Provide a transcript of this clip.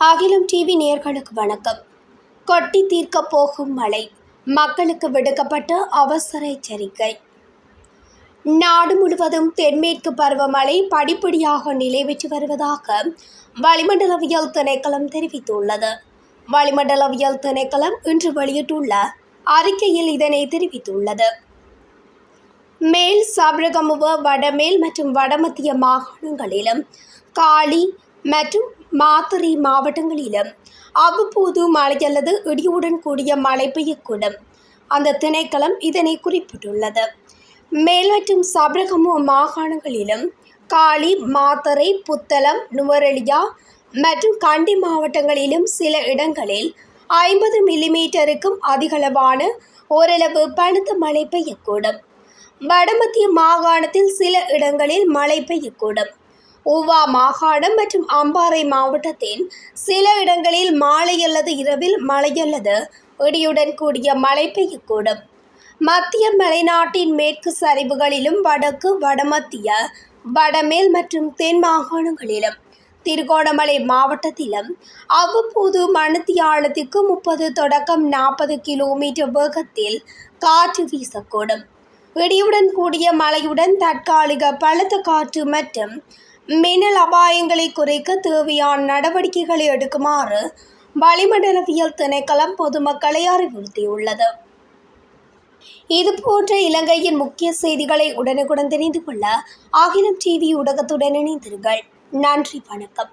அகிலம் டிவி நேயர்களுக்கு வணக்கம். கொட்டி தீர்க்க போகும் மழை, மக்களுக்கு விடுக்கப்பட்ட அவசர எச்சரிக்கை. நாடு முழுவதும் தென்மேற்கு பருவமழை படிப்படியாக நிலைபெற்று வருவதாக வளிமண்டலவியல் திணைக்களம் தெரிவித்துள்ளது. வளிமண்டலவியல் திணைக்களம் இன்று வெளியிட்டுள்ள அறிக்கையில் இதனை தெரிவித்துள்ளது. மேல் சப்ரகமுவ, வடமேல் மற்றும் வடமத்திய மாகாணங்களிலும், காலி மற்றும் மாத்தறை மாவட்டங்களிலும் அவ்வப்போது மழை அல்லது இடியுடன் கூடிய மழை பெய்யக்கூடும். அந்த திணைக்களம் இதனை குறிப்பிட்டுள்ளது. மேல் மற்றும் சப்ரகமுவ மாகாணங்களிலும், காலி, மாத்தறை, புத்தளம், நுவரெலியா மற்றும் கண்டி மாவட்டங்களிலும் சில இடங்களில் 50 மில்லிமீட்டருக்கும் அதிகளவான ஓரளவு பலத்த மழை பெய்யக்கூடும். வடமத்திய மாகாணத்தில் சில இடங்களில் மழை பெய்யக்கூடும். ஊவா மாகாணம் மற்றும் அம்பாறை மாவட்டத்தின் சில இடங்களில் மாலை அல்லது இரவில் மழை அல்லது இடியுடன் கூடிய மழை பெய்யக்கூடும். மத்திய மலைநாட்டின் மேற்கு சரிவுகளிலும், வடக்கு, வடமத்திய, வடமேல் மற்றும் தென் மாகாணங்களிலும், திருகோணமலை மாவட்டத்திலும் அவ்வப்போது மணித்தியாலத்திற்கு 30 தொடக்கம் 40 கிலோமீட்டர் வேகத்தில் காற்று வீசக்கூடும். இடியுடன் கூடிய மழையுடன் தற்காலிக பலத்த காற்று மற்றும் மின்னல் அபாயங்களை குறைக்க தேவையான நடவடிக்கைகளை எடுக்குமாறு வளிமண்டலவியல் திணைக்களம் பொதுமக்களை அறிவுறுத்தியுள்ளது. இதுபோன்ற இலங்கையின் முக்கிய செய்திகளை உடனுக்குடன் தெரிந்து கொள்ள அகிலம் டிவி ஊடகத்துடன் இணைந்திருங்கள். நன்றி, வணக்கம்.